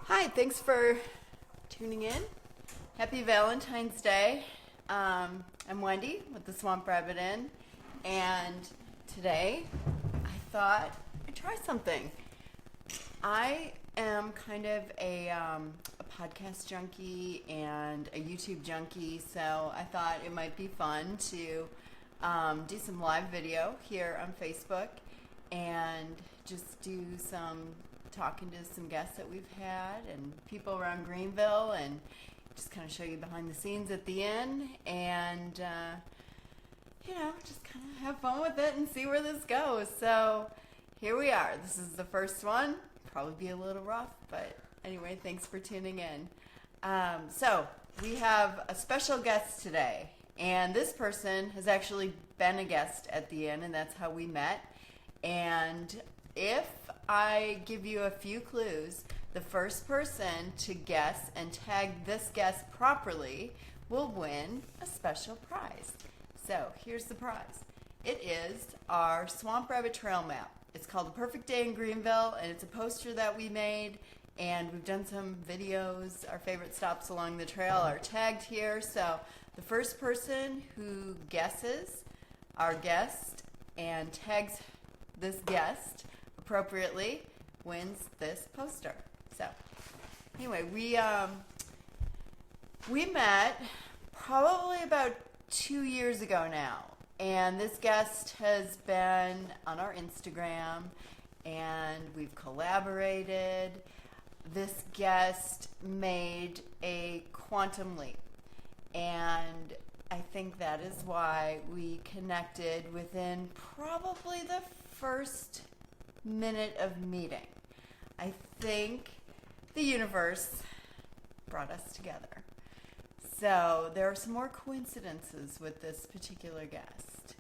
Hi, thanks for tuning in. Happy Valentine's Day. I'm Wendy with the Swamp Rabbit Inn, and today I thought I'd try something. I am kind of a podcast junkie and a YouTube junkie, so I thought it might be fun to do some live video here on Facebook and just do some talking to some guests that we've had and people around Greenville, and just kind of show you behind the scenes at the end, and just kind of have fun with it and see where this goes. So here we are. This is the first one. Probably be a little rough, but anyway, thanks for tuning in. So we have a special guest today, and this person has actually been a guest at the inn, and that's how we met. And if I give you a few clues, the first person to guess and tag this guest properly will win a special prize. So here's the prize. It is our Swamp Rabbit Trail Map. It's called The Perfect Day in Greenville, and it's a poster that we made, and we've done some videos. Our favorite stops along the trail are tagged here. So the first person who guesses our guest and tags this guest appropriately wins this poster. So anyway, we met probably about 2 years ago now, and this guest has been on our Instagram and we've collaborated. This guest made a quantum leap, and I think that is why we connected within probably the first minute of meeting. I think the universe brought us together. So there are some more coincidences with this particular guest.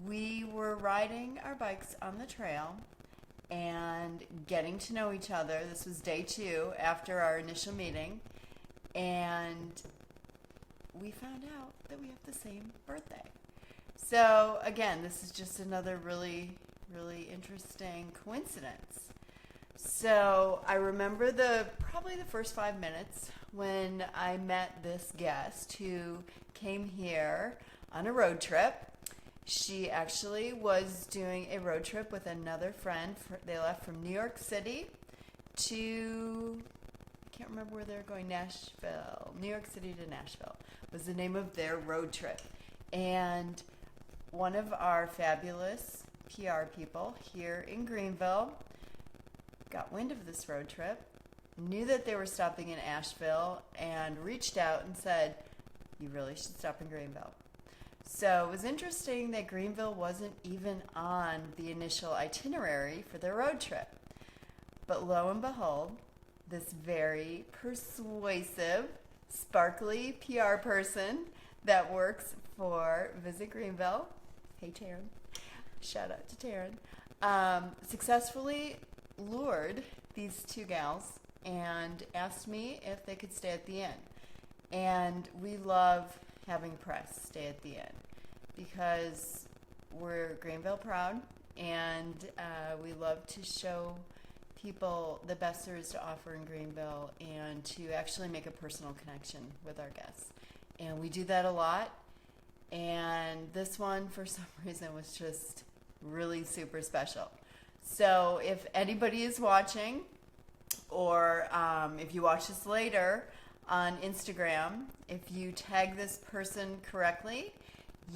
We were riding our bikes on the trail and getting to know each other. This was day 2 after our initial meeting, and we found out that we have the same birthday. So again, this is just another really interesting coincidence. So I remember probably the first 5 minutes when I met this guest who came here on a road trip. She actually was doing a road trip with another friend. They left from New York City to, I can't remember where they were going, Nashville. New York City to Nashville was the name of their road trip. And one of our fabulous PR people here in Greenville got wind of this road trip, knew that they were stopping in Asheville, and reached out and said, you really should stop in Greenville. So it was interesting that Greenville wasn't even on the initial itinerary for their road trip. But lo and behold, this very persuasive, sparkly PR person that works for Visit Greenville, hey Taryn, shout out to Taryn, successfully lured these 2 gals and asked me if they could stay at the inn. And we love having press stay at the inn because we're Greenville proud, and we love to show people the best there is to offer in Greenville and to actually make a personal connection with our guests. And we do that a lot. And this one, for some reason, was just really super special. So if anybody is watching, or if you watch this later on Instagram, if you tag this person correctly,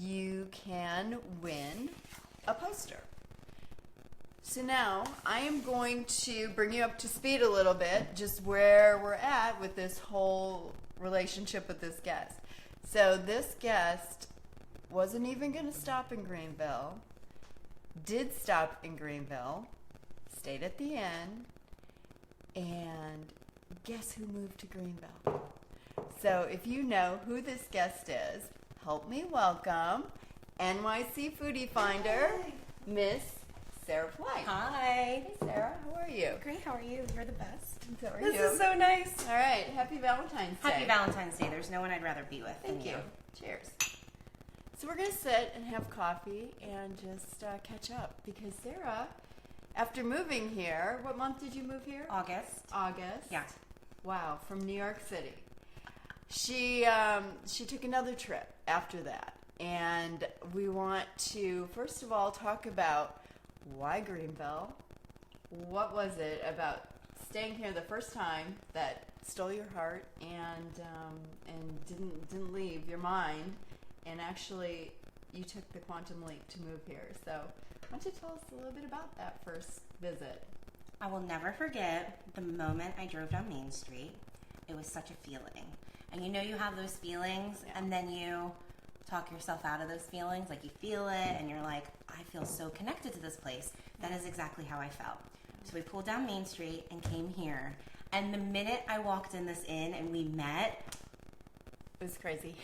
you can win a poster. So now I am going to bring you up to speed a little bit, just where we're at with this whole relationship with this guest. So this guest wasn't even going to stop in Greenville, did stop in Greenville, stayed at the inn, and guess who moved to Greenville? So if you know who this guest is, help me welcome NYCFoodieFinder, Miss Sarah Flight. Hi. Hey Sarah, how are you? Great, how are you? You're the best. So are This you? is so nice. All right, happy Valentine's Day. Happy Valentine's Day. There's no one I'd rather be with Thank than you. Cheers. So we're going to sit and have coffee and just catch up, because Sarah After moving here, what month did you move here? August. August. Yeah. Wow, from New York City. She took another trip after that, and we want to first of all talk about why Greenville. What was it about staying here the first time that stole your heart and didn't leave your mind, and actually you took the quantum leap to move here. So why don't you tell us a little bit about that first visit? I will never forget the moment I drove down Main Street. It was such a feeling. And you have those feelings, and then you talk yourself out of those feelings. Like, you feel it, and you're like, I feel so connected to this place. That is exactly how I felt. So we pulled down Main Street and came here. And the minute I walked in this inn and we met, it was crazy.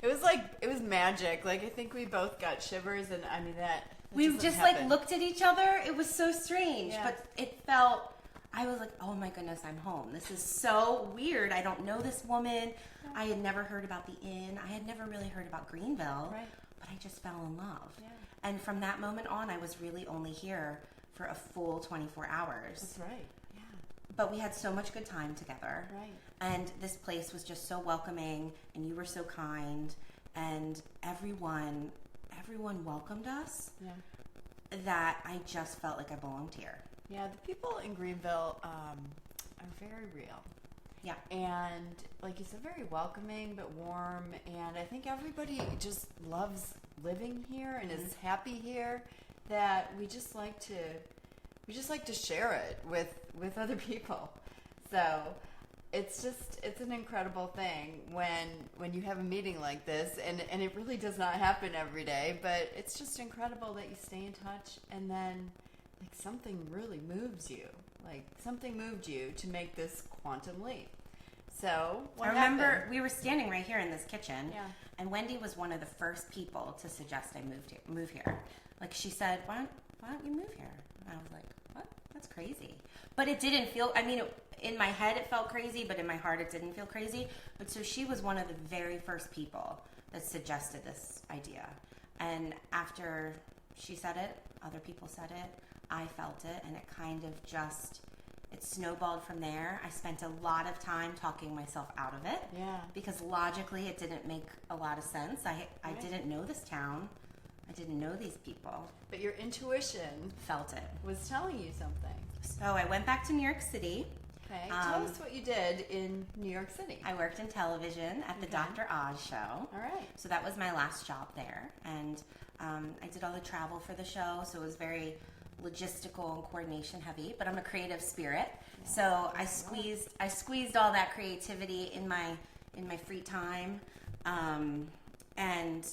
It was magic. Like, I think we both got shivers, and I mean that we just happen. looked at each other. It was so strange, Yeah. but it felt. I was like, oh my goodness, I'm home. This is so weird. I don't know this woman. Yeah. I had never heard about the inn. I had never really heard about Greenville. Right. But I just fell in love. Yeah. And from that moment on, I was really only here for a full 24 hours. That's right. Yeah. But we had so much good time together. Right. And this place was just so welcoming, and you were so kind, and everyone welcomed us. Yeah. That I just felt like I belonged here. Yeah, the people in Greenville are very real. Yeah. And like you said, very welcoming but warm. And I think everybody just loves living here and is happy here. That we just like to share it with other people. So it's an incredible thing when you have a meeting like this, and it really does not happen every day. But it's just incredible that you stay in touch, and then like something really moves you. Like something moved you to make this quantum leap. So what I remember happened? we were standing right here in this kitchen, Yeah. and Wendy was one of the first people to suggest I move here. Like, she said, why don't you move here? And I was like, what? That's crazy. But it didn't feel. I mean, in my head it felt crazy, but in my heart it didn't feel crazy. But so she was one of the very first people that suggested this idea, and after she said it, other people said it. I felt it, and it kind of just. It snowballed from there. I spent a lot of time talking myself out of it. Yeah. Because logically it didn't make a lot of sense. I didn't know this town. I didn't know these people. But your intuition Felt it. was telling you something. So I went back to New York City. Okay. Tell us what you did in New York City. I worked in television at the Okay. Dr. Oz show. All right. So that was my last job there. And I did all the travel for the show, so it was very logistical and coordination heavy, but I'm a creative spirit. Yeah. So I squeezed all that creativity in my free time. And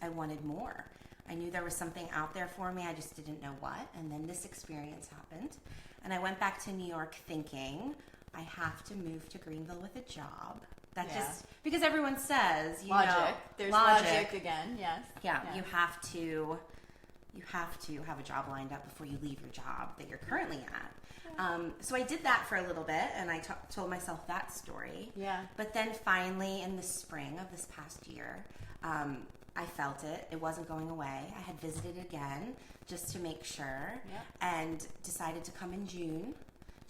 I wanted more. I knew there was something out there for me. I just didn't know what. And then this experience happened. And I went back to New York thinking, I have to move to Greenville with a job. That Yeah. just, because everyone says, Logic. There's logic again, yes. Yeah, Yeah. you have to have a job lined up before you leave your job that you're currently at. So I did that for a little bit, and I told myself that story. Yeah. But then finally, in the spring of this past year, I felt it. It wasn't going away. I had visited again just to make sure, Yep. and decided to come in June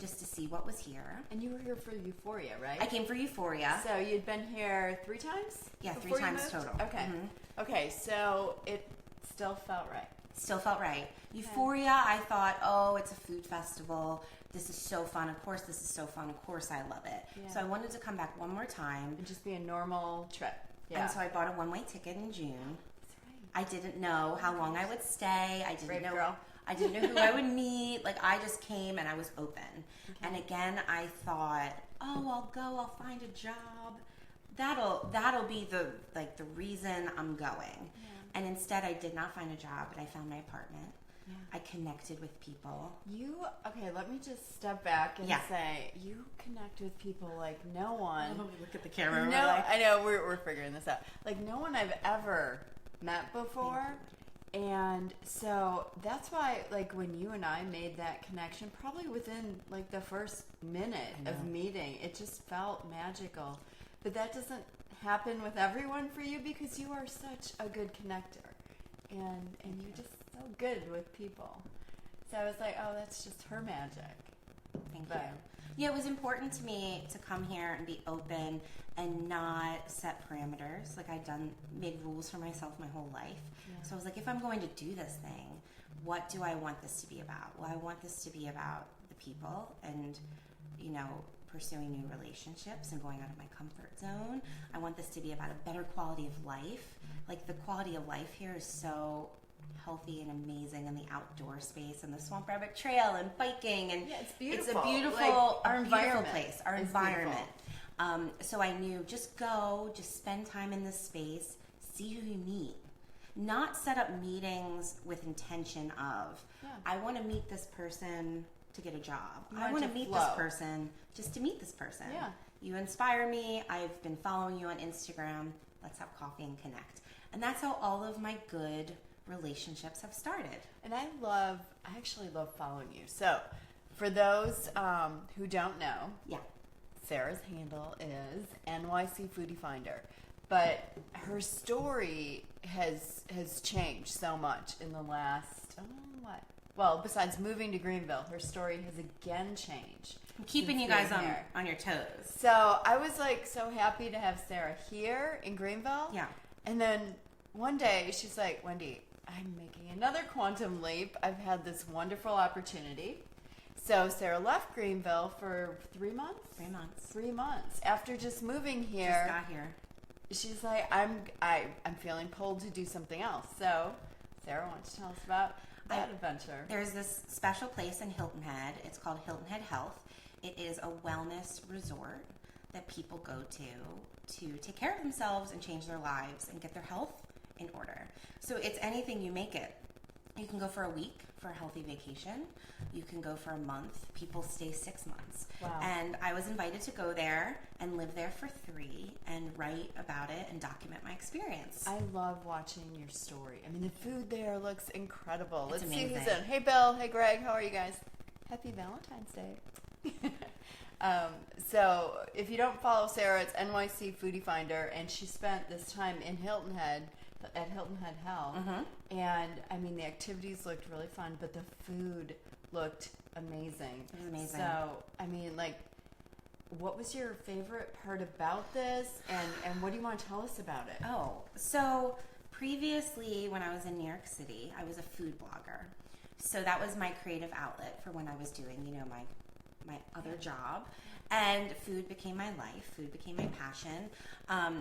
just to see what was here. And you were here for Euphoria, right? I came for Euphoria. So you'd been here 3 times? Yeah, before 3 you times moved? total. Okay. Mhm. Okay, so it still felt right. Still felt right. Euphoria, I thought, oh, it's a food festival. This is so fun. Of course, this is so fun. Of course, I love it. Yeah. So I wanted to come back one more time. It'd just be a normal trip. Yeah. And so I bought a one-way ticket in June. That's right. I didn't know how long I would stay. I didn't Brave know. girl. I didn't know who I would meet. Like, I just came and I was open. Okay. And again, I thought, oh, I'll go. I'll find a job. That'll be the reason I'm going. Yeah. And instead, I did not find a job, but I found my apartment. Yeah. I connected with people. Okay, let me just step back and Yeah. say, you connect with people like no one. Look at the camera. No, I know, we're figuring this out. Like no one I've ever met before. And so that's why, like, when you and I made that connection, probably within, like, the first minute of meeting, it just felt magical. But that doesn't happen with everyone for you because you are such a good connector. And you're just so good with people. So I was like, oh, that's just her magic. Thank you. Yeah, it was important to me to come here and be open and not set parameters. Like made rules for myself my whole life. Yeah. So I was like, if I'm going to do this thing, what do I want this to be about? Well, I want this to be about the people and, pursuing new relationships and going out of my comfort zone. I want this to be about a better quality of life. Like, the quality of life here is so healthy and amazing, in the outdoor space and the Swamp Rabbit Trail and biking, and it's beautiful. It's a beautiful, our environment place. Our environment. So I knew, just spend time in this space, see who you meet. Not set up meetings with intention of, I want to meet this person to get a job. I want to meet this person just to meet this person. Yeah. You inspire me. I've been following you on Instagram. Let's have coffee and connect. And that's how all of my good relationships have started. And I actually love following you. So for those who don't know, Sarah's handle is NYCFoodieFinder. But her story has changed so much in the last, besides moving to Greenville, her story has again changed. I'm keeping you guys on your toes. So I was like so happy to have Sarah here in Greenville. Yeah. And then one day she's like, Wendy, I'm making another quantum leap. I've had this wonderful opportunity. So Sarah left Greenville for 3 months? 3 months. 3 months. After just moving here. Just got here. She's like, I'm feeling pulled to do something else. So Sarah, why don't you tell us about that adventure? There's this special place in Hilton Head. It's called Hilton Head Health. It is a wellness resort that people go to take care of themselves and change their lives and get their health in order. So it's anything you make it. You can go for a week for a healthy vacation. You can go for a month. People stay 6 months. Wow. And I was invited to go there and live there for 3 and write about it and document my experience. I love watching your story. I mean, the food there looks incredible. It's Let's amazing. see who's in. Hey, Bill. Hey, Greg. How are you guys? Happy Valentine's Day. So if you don't follow Sarah, it's NYCFoodieFinder, and she spent this time in Hilton Head at Hilton Head Health. Mm-hmm. And I mean, the activities looked really fun, but the food looked amazing. It was amazing. So, I mean, like, what was your favorite part about this, and what do you want to tell us about it? Oh, so previously when I was in New York City, I was a food blogger. So that was my creative outlet for when I was doing, my other job. And food became my life. Food became my passion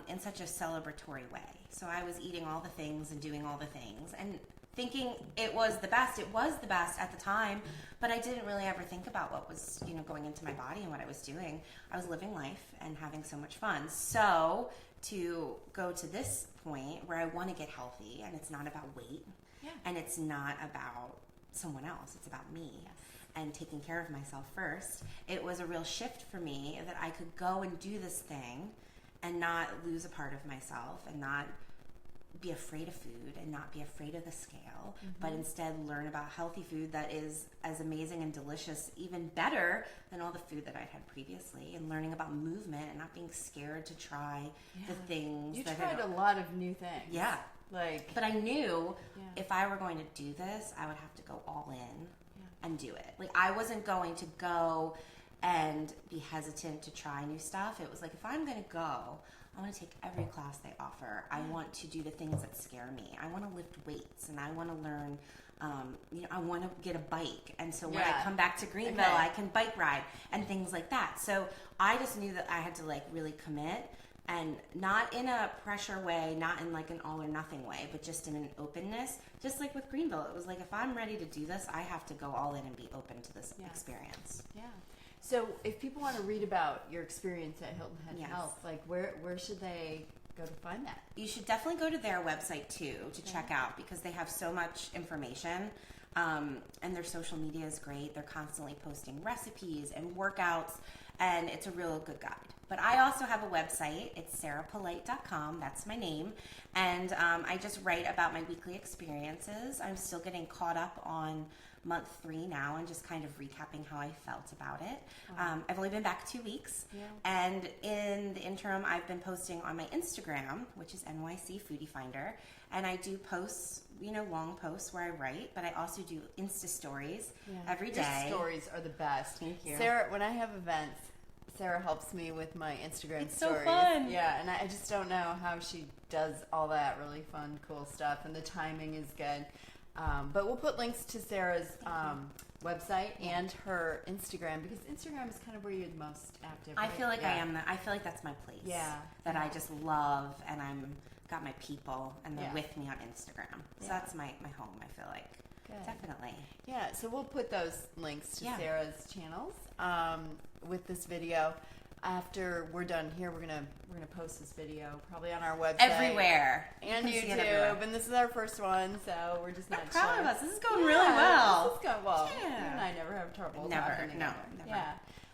in such a celebratory way. So I was eating all the things and doing all the things and thinking it was the best. It was the best at the time, but I didn't really ever think about what was, going into my body and what I was doing. I was living life and having so much fun. So to go to this point where I want to get healthy, and it's not about weight, and it's not about someone else, it's about me. And taking care of myself first, it was a real shift for me that I could go and do this thing and not lose a part of myself and not be afraid of food and not be afraid of the scale, but instead learn about healthy food that is as amazing and delicious, even better than all the food that I'd had previously, and learning about movement and not being scared to try the things. You tried a lot of new things. Yeah. But I knew if I were going to do this, I would have to go all in. And do it. Like, I wasn't going to go and be hesitant to try new stuff. It was like, if I'm going to go, I want to take every class they offer. I want to do the things that scare me. I want to lift weights, and I want to learn, I want to get a bike. And so when I come back to Greenville, I can bike ride and things like that. So I just knew that I had to, really commit. And not in a pressure way, not in an all or nothing way, but just in an openness. Just like with Greenville, it was like, if I'm ready to do this, I have to go all in and be open to this experience. Yeah. So if people want to read about your experience at Hilton Head Health, where should they go to find that? You should definitely go to their website too to check out, because they have so much information. And their social media is great. They're constantly posting recipes and workouts, and it's a real good guide. But I also have a website. It's sarahpolite.com. That's my name. And I just write about my weekly experiences. I'm still getting caught up on month 3 now and just kind of recapping how I felt about it. I've only been back 2 weeks. Yeah. And in the interim, I've been posting on my Instagram, which is NYCFoodieFinder. And I do posts, long posts where I write, but I also do Insta stories every day. Your stories are the best. Thank you. Sarah, when I have events, Sarah helps me with my Instagram It's stories. so fun. Yeah, and I just don't know how she does all that really fun, cool stuff, and the timing is good. But we'll put links to Sarah's website and her Instagram, because Instagram is kind of where you're the most active. I right? feel like I am. I feel like that's my place. Yeah. That I just love, and I'm got my people, and they're with me on Instagram. So that's my home. I feel like. Good. Definitely. Yeah, so we'll put those links to Sarah's channels with this video. After we're done here, we're gonna post this video probably on our website everywhere and you can YouTube. And this is our first one, so we're just not I'm proud sure. of us. This is going really well. This is going well. Yeah. You and I never have trouble. Never. Talking together. Never. Yeah.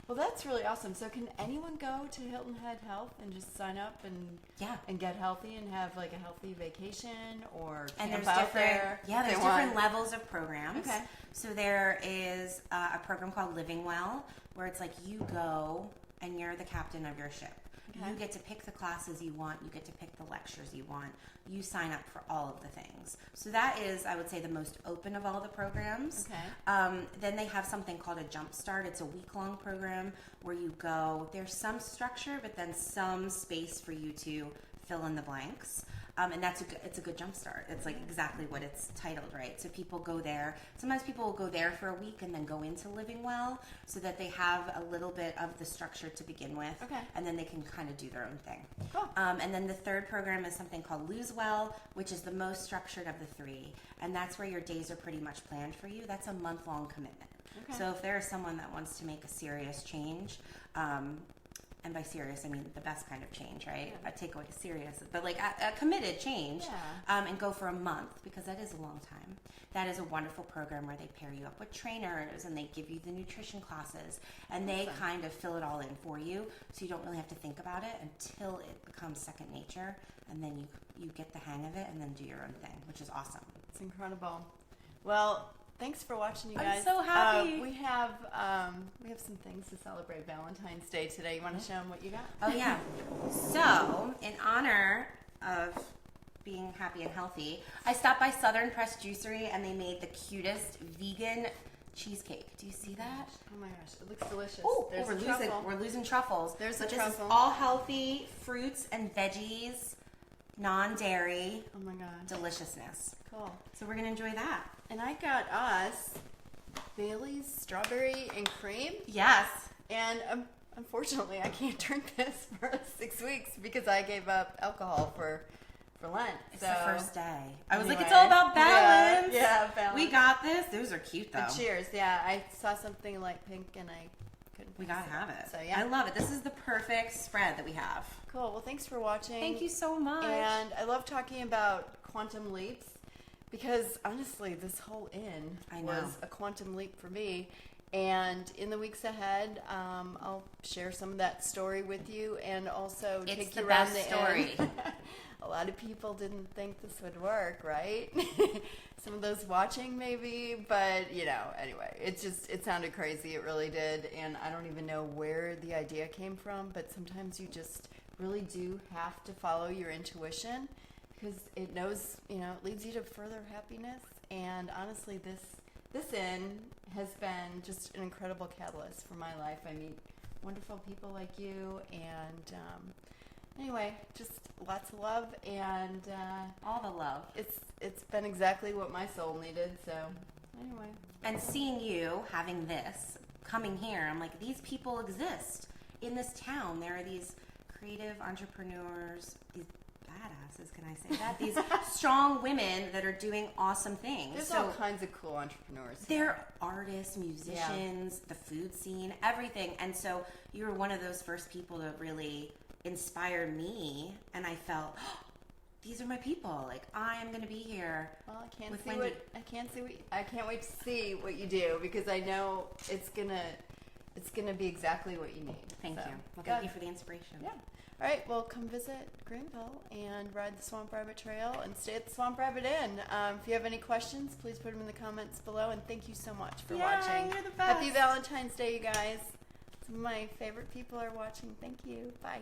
Well, that's really awesome. So, can anyone go to Hilton Head Health and just sign up and get healthy and have like a healthy vacation or camp there's out different there? there's different levels of programs. Okay. So there is a program called Living Well, where it's like you go and you're the captain of your ship. Okay. You get to pick the classes you want. You get to pick the lectures you want. You sign up for all of the things. So that is, I would say, the most open of all the programs. Okay. Then they have something called a Jump Start. It's a week-long program where you go. There's some structure, but then some space for you to fill in the blanks. And it's a good jump start. It's like exactly what it's titled, right? So people go there. Sometimes people will go there for a week and then go into Living Well so that they have a little bit of the structure to begin with. Okay. And then they can kind of do their own thing. Cool. And then the third program is something called Lose Well, which is the most structured of the 3. And that's where your days are pretty much planned for you. That's a month-long commitment. Okay. So if there is someone that wants to make a serious change, and by serious, I mean the best kind of change, right? Yeah. A takeaway serious, but like a committed change, and go for a month, because that is a long time. That is a wonderful program where they pair you up with trainers and they give you the nutrition classes, and they kind of fill it all in for you, so you don't really have to think about it until it becomes second nature, and then you get the hang of it and then do your own thing, which is awesome. It's incredible. Well, thanks for watching, you guys. I'm so happy. We have some things to celebrate Valentine's Day today. You want to show them what you got? Oh yeah. So in honor of being happy and healthy, I stopped by Southern Pressed Juicery and they made the cutest vegan cheesecake. Do you see that? Oh my gosh, it looks delicious. Oh, There's a truffle. we're losing truffles. There's but the this truffle. is all healthy fruits and veggies, non-dairy. Oh my god. Deliciousness. Cool. So we're gonna enjoy that. And I got us Bailey's strawberry and cream. Yes. And unfortunately, I can't drink this for 6 weeks because I gave up alcohol for Lent. It's the first day. I was like, Anyway. it's all about balance. Yeah, balance. We got this. Those are cute though. But cheers. Yeah, I saw something like pink and I couldn't. We gotta have it. So yeah, I love it. This is the perfect spread that we have. Cool. Well, thanks for watching. Thank you so much. And I love talking about quantum leaps because honestly, this whole inn was a quantum leap for me. And in the weeks ahead, I'll share some of that story with you, and also take you around the story. inn. A lot of people didn't think this would work, right? Some of those watching maybe, but anyway, it sounded crazy. It really did. And I don't even know where the idea came from, but sometimes you just really do have to follow your intuition because it knows, it leads you to further happiness. And honestly, this inn has been just an incredible catalyst for my life. I meet wonderful people like you, and anyway, just lots of love, and all the love. It's been exactly what my soul needed. So anyway, and seeing you having this, coming here, I'm like, these people exist in this town. There are these creative entrepreneurs, these badasses, can I say that? These strong women that are doing awesome things. There's all kinds of cool entrepreneurs. They're artists, musicians, the food scene, everything. And so you were one of those first people to really inspire me, and I felt, these are my people. Like, I am going to be here. Well, I can't wait to see what you do, because I know it's It's going to be exactly what you need. Thank So, you. Well, good. thank you for the inspiration. Yeah. All right. Well, come visit Greenville and ride the Swamp Rabbit Trail and stay at the Swamp Rabbit Inn. If you have any questions, please put them in the comments below. And thank you so much for watching. You're the best. Happy Valentine's Day, you guys. Some of my favorite people are watching. Thank you. Bye.